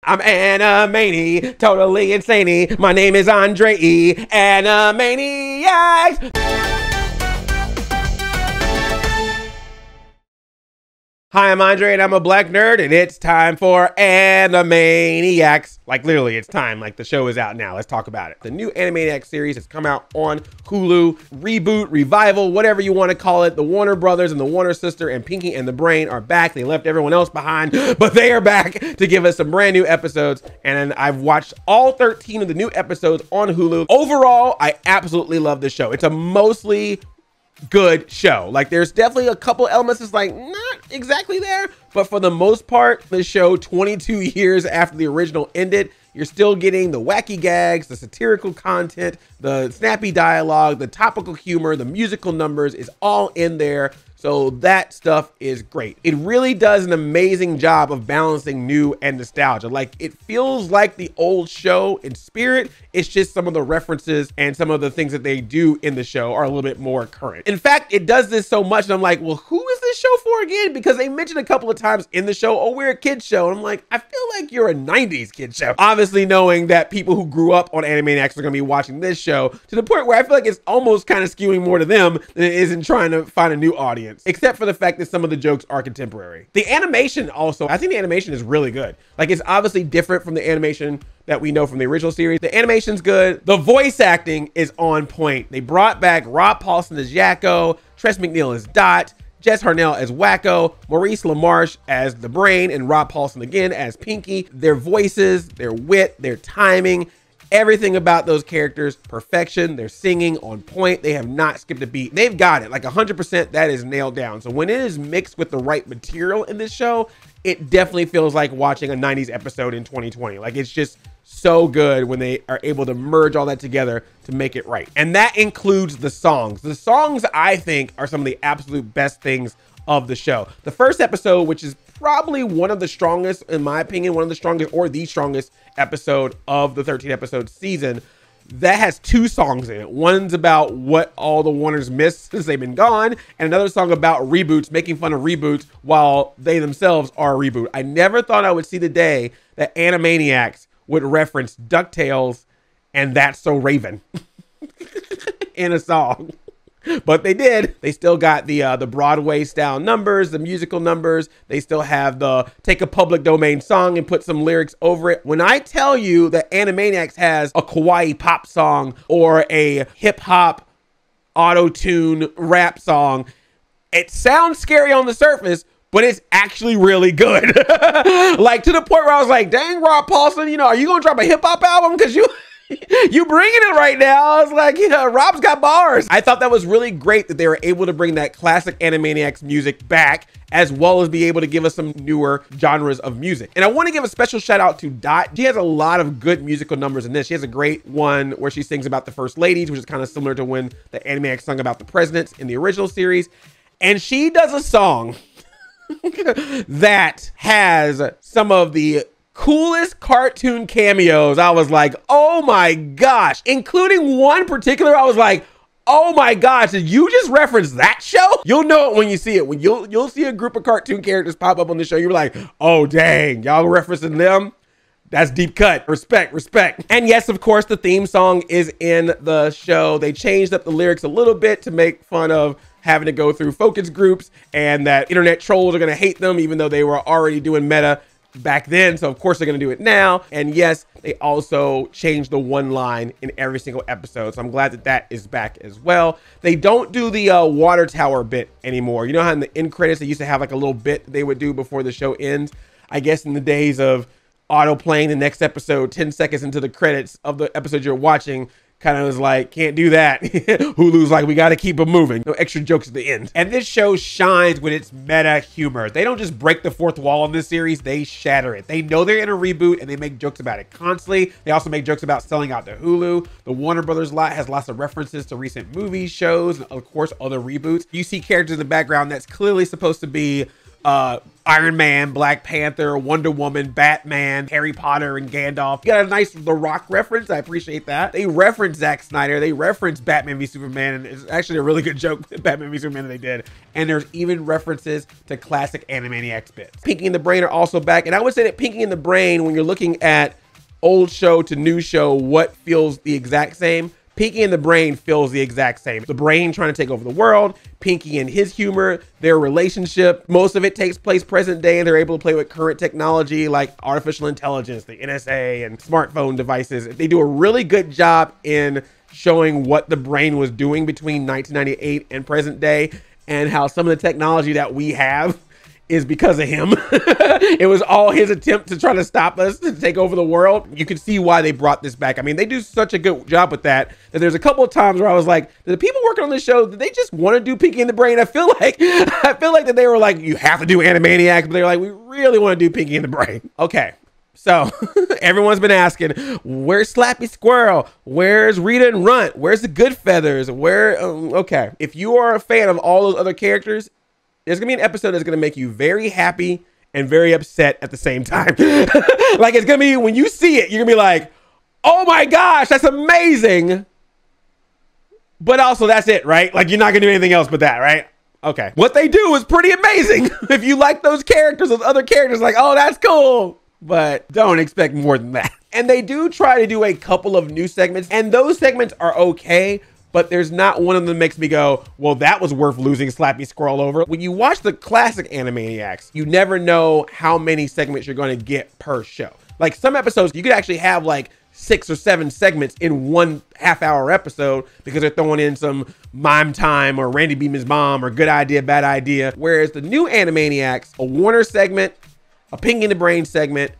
I'm Animani, totally insane. My name is Andre E. Animaniacs. Hi, I'm Andre, and I'm a black nerd, and it's time for Animaniacs. Like, literally, it's time. Like, the show is out now. Let's talk about it. The new Animaniacs series has come out on Hulu. Reboot, revival, whatever you want to call it. The Warner Brothers and the Warner sister and Pinky and the Brain are back. They left everyone else behind, but they are back to give us some brand new episodes. And I've watched all 13 of the new episodes on Hulu. Overall, I absolutely love this show. It's a mostly good show. Like, there's definitely a couple elements that's like not exactly there, but for the most part, the show 22 years after the original ended, you're still getting the wacky gags, the satirical content, the snappy dialogue, the topical humor, the musical numbers is all in there. So that stuff is great. It really does an amazing job of balancing new and nostalgia. Like, it feels like the old show in spirit. It's just some of the references and some of the things that they do in the show are a little bit more current. In fact, it does this so much and I'm like, well, who is this show for again? Because they mentioned a couple of times in the show, oh, we're a kid's show. And I'm like, I feel like you're a 90s kid show. Obviously knowing that people who grew up on Animaniacs are gonna be watching this show to the point where I feel like it's almost kind of skewing more to them than it is in trying to find a new audience. Except for the fact that some of the jokes are contemporary. The animation also, I think the animation is really good. Like, it's obviously different from the animation that we know from the original series. The animation's good. The voice acting is on point. They brought back Rob Paulsen as Yakko, Tress MacNeille as Dot, Jess Harnell as Wakko, Maurice LaMarche as the Brain, and Rob Paulsen again as Pinky. Their voices, their wit, their timing, everything about those characters, perfection. They're singing on point. They have not skipped a beat. They've got it like 100%. That is nailed down. So when it is mixed with the right material in this show, it definitely feels like watching a 90s episode in 2020. Like, it's just so good when they are able to merge all that together to make it right. And that includes the songs. The songs, I think, are some of the absolute best things of the show. The first episode, which is probably one of the strongest, in my opinion, one of the strongest or the strongest episode of the 13 episode season, that has two songs in it. One's about what all the Warners missed since they've been gone, and another song about reboots, making fun of reboots while they themselves are a reboot. I never thought I would see the day that Animaniacs would reference DuckTales and That's So Raven in a song. But they did. They still got the Broadway style numbers, the musical numbers. They still have the take a public domain song and put some lyrics over it. When I tell you that Animaniacs has a kawaii pop song or a hip hop auto-tune rap song, it sounds scary on the surface, but it's actually really good. Like, to the point where I was like, dang, Rob Paulsen, you know, are you gonna drop a hip hop album? Because you bringing it right now. I was like, yeah, Rob's got bars. I thought that was really great that they were able to bring that classic Animaniacs music back, as well as be able to give us some newer genres of music. And I want to give a special shout out to Dot. She has a lot of good musical numbers in this. She has a great one where she sings about the first ladies, which is kind of similar to when the Animaniacs sung about the presidents in the original series. And she does a song that has some of the coolest cartoon cameos. I was like, oh my gosh, including one particular. I was like, oh my gosh, did you just reference that show? You'll know it when you see it. When you'll see a group of cartoon characters pop up on the show, you're like, oh dang, y'all referencing them? That's deep cut. Respect, respect. And yes, of course, the theme song is in the show. They changed up the lyrics a little bit to make fun of having to go through focus groups and that internet trolls are gonna hate them, even though they were already doing meta back then. So of course they're gonna do it now. And yes, they also changed the one line in every single episode. So I'm glad that that is back as well. They don't do the water tower bit anymore. You know how in the end credits, they used to have like a little bit they would do before the show ends? I guess in the days of auto playing the next episode 10 seconds into the credits of the episode you're watching, kind of was like, can't do that. Hulu's like, we got to keep them moving. No extra jokes at the end. And this show shines with its meta humor. They don't just break the fourth wall in this series, they shatter it. They know they're in a reboot and they make jokes about it constantly. They also make jokes about selling out to Hulu. The Warner Brothers lot has lots of references to recent movies, shows, and of course, other reboots. You see characters in the background that's clearly supposed to be Iron Man, Black Panther, Wonder Woman, Batman, Harry Potter, and Gandalf. You got a nice The Rock reference. I appreciate that. They reference Zack Snyder. They reference Batman v Superman, and it's actually a really good joke, Batman v Superman, that they did. And there's even references to classic Animaniacs bits. Pinky and the Brain are also back, and I would say that Pinky and the Brain, when you're looking at old show to new show, what feels the exact same? Pinky and the Brain feels the exact same. The Brain trying to take over the world, Pinky and his humor, their relationship. Most of it takes place present day, and they're able to play with current technology like artificial intelligence, the NSA, and smartphone devices. They do a really good job in showing what the Brain was doing between 1998 and present day, and how some of the technology that we have is because of him. It was all his attempt to try to stop us, to take over the world. You can see why they brought this back. I mean, they do such a good job with that there's a couple of times where I was like, the people working on this show, did they just want to do Pinky and the Brain? I feel like that they were like, you have to do Animaniacs, but they're like, we really want to do Pinky and the Brain. Okay. So everyone's been asking, where's Slappy Squirrel? Where's Rita and Runt? Where's the Good Feathers? Okay. If you are a fan of all those other characters, there's gonna be an episode that's gonna make you very happy and very upset at the same time. Like, it's gonna be, when you see it, you're gonna be like, oh my gosh, that's amazing. But also that's it, right? Like, you're not gonna do anything else but that, right? Okay. What they do is pretty amazing. If you like those characters, those other characters, like, oh, that's cool. But don't expect more than that. And they do try to do a couple of new segments, and those segments are okay, but there's not one of them that makes me go, well, that was worth losing Slappy Squirrel over. When you watch the classic Animaniacs, you never know how many segments you're going to get per show. Like, some episodes, you could actually have like 6 or 7 segments in one half-hour episode because they're throwing in some mime time or Randy Beeman's mom or good idea, bad idea. Whereas the new Animaniacs, a Warner segment, a Pinky and the Brain segment,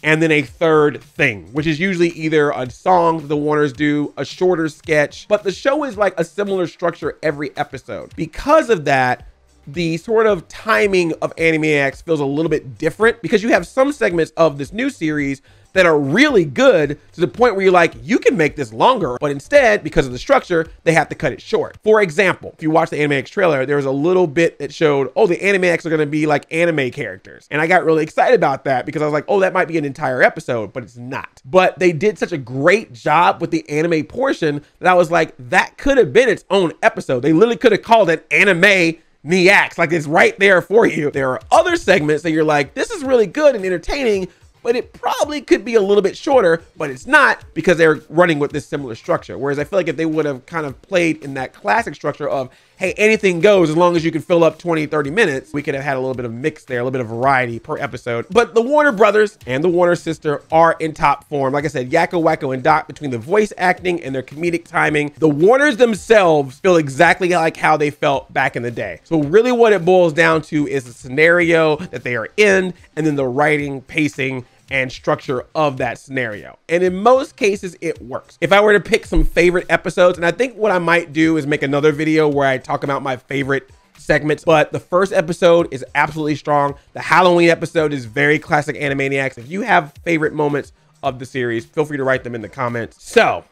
and then a third thing, which is usually either a song the Warners do, a shorter sketch, but the show is like a similar structure every episode. Because of that, the sort of timing of Animaniacs feels a little bit different, because you have some segments of this new series that are really good to the point where you're like, you can make this longer, but instead, because of the structure, they have to cut it short. For example, if you watch the Animaniacs trailer, there was a little bit that showed, oh, the Animaniacs are gonna be like anime characters. And I got really excited about that because I was like, oh, that might be an entire episode, but it's not. But they did such a great job with the anime portion that I was like, that could have been its own episode. They literally could have called it Animaniacs, like it's right there for you. There are other segments that you're like, this is really good and entertaining, but it probably could be a little bit shorter, but it's not, because they're running with this similar structure. Whereas I feel like if they would have kind of played in that classic structure of, hey, anything goes as long as you can fill up 20, 30 minutes, we could have had a little bit of mix there, a little bit of variety per episode. But the Warner brothers and the Warner sister are in top form. Like I said, Yakko, Wakko, and Dot, between the voice acting and their comedic timing, the Warners themselves feel exactly like how they felt back in the day. So really what it boils down to is the scenario that they are in, and then the writing, pacing, and structure of that scenario. And in most cases, it works. If I were to pick some favorite episodes, and I think what I might do is make another video where I talk about my favorite segments, but the first episode is absolutely strong. The Halloween episode is very classic Animaniacs. If you have favorite moments of the series, feel free to write them in the comments. So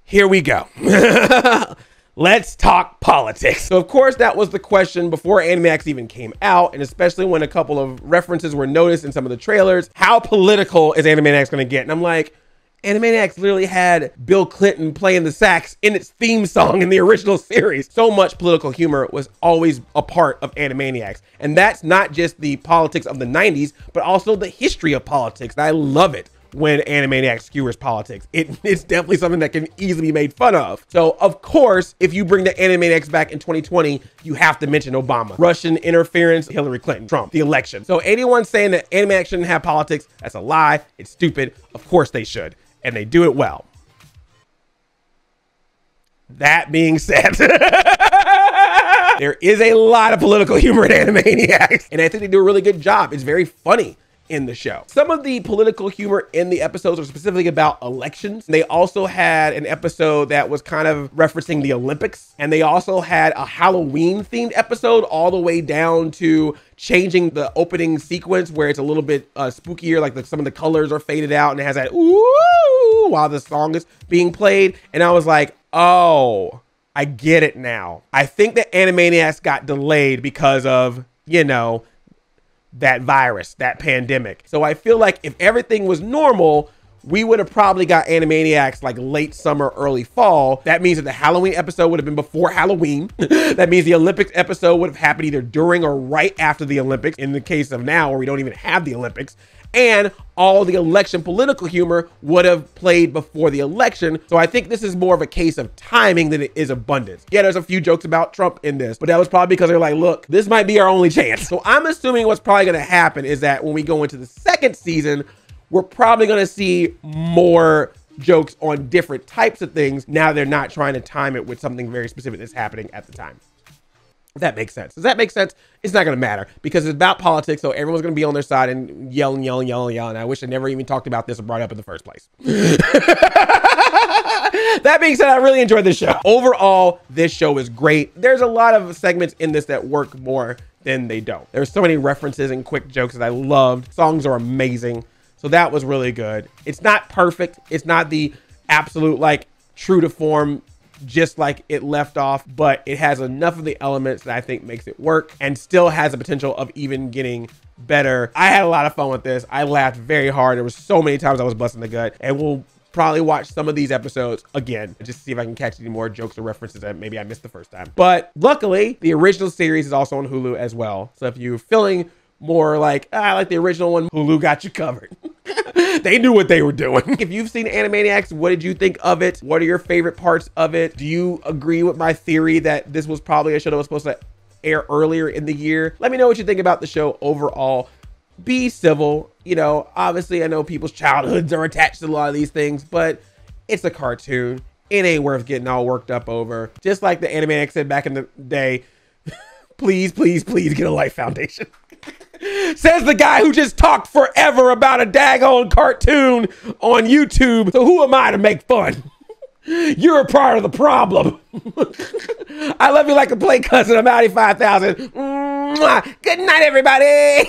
here we go. Let's talk politics. So of course that was the question before Animaniacs even came out, and especially when a couple of references were noticed in some of the trailers. How political is Animaniacs gonna get? And I'm like, Animaniacs literally had Bill Clinton playing the sax in its theme song in the original series. So much political humor was always a part of Animaniacs. And that's not just the politics of the 90s, but also the history of politics. And I love it when Animaniacs skewers politics. It's definitely something that can easily be made fun of. So of course, if you bring the Animaniacs back in 2020, you have to mention Obama, Russian interference, Hillary Clinton, Trump, the election. So anyone saying that Animaniacs shouldn't have politics, that's a lie. It's stupid. Of course they should, and they do it well. That being said, there is a lot of political humor in Animaniacs, and I think they do a really good job. It's very funny in the show. Some of the political humor in the episodes are specifically about elections. They also had an episode that was kind of referencing the Olympics, and they also had a Halloween themed episode all the way down to changing the opening sequence where it's a little bit spookier, like some of the colors are faded out and it has that ooh while the song is being played. And I was like, oh, I get it now. I think that Animaniacs got delayed because of, you know, that virus, that pandemic. So I feel like if everything was normal, we would have probably got Animaniacs like late summer, early fall. That means that the Halloween episode would have been before Halloween. That means the Olympics episode would have happened either during or right after the Olympics, in the case of now where we don't even have the Olympics. And all the election political humor would have played before the election. So I think this is more of a case of timing than it is abundance. Yeah, there's a few jokes about Trump in this, but that was probably because they're like, look, this might be our only chance. So I'm assuming what's probably gonna happen is that when we go into the second season, we're probably gonna see more jokes on different types of things. Now they're not trying to time it with something very specific that's happening at the time. If that makes sense. Does that make sense? It's not gonna matter because it's about politics, so everyone's gonna be on their side and yelling. I wish I never even talked about this or brought it up in the first place. That being said, I really enjoyed this show. Overall, this show is great. There's a lot of segments in this that work more than they don't. There's so many references and quick jokes that I loved. Songs are amazing. So that was really good. It's not perfect. It's not the absolute like true to form just like it left off, but it has enough of the elements that I think makes it work and still has the potential of even getting better. I had a lot of fun with this. I laughed very hard. There was so many times I was busting the gut, and we'll probably watch some of these episodes again just to see if I can catch any more jokes or references that maybe I missed the first time. But luckily, the original series is also on Hulu as well. So if you're feeling more like, I like the original one, Hulu got you covered. They knew what they were doing. If you've seen Animaniacs, what did you think of it? What are your favorite parts of it? Do you agree with my theory that this was probably a show that was supposed to air earlier in the year? Let me know what you think about the show overall. Be civil. You know, obviously I know people's childhoods are attached to a lot of these things, but it's a cartoon. It ain't worth getting all worked up over. Just like the Animaniacs said back in the day, please, please, please get a life foundation. Says the guy who just talked forever about a daggone cartoon on YouTube. So who am I to make fun? You're a part of the problem. I love you like a play cousin of 95,000. Good night, everybody.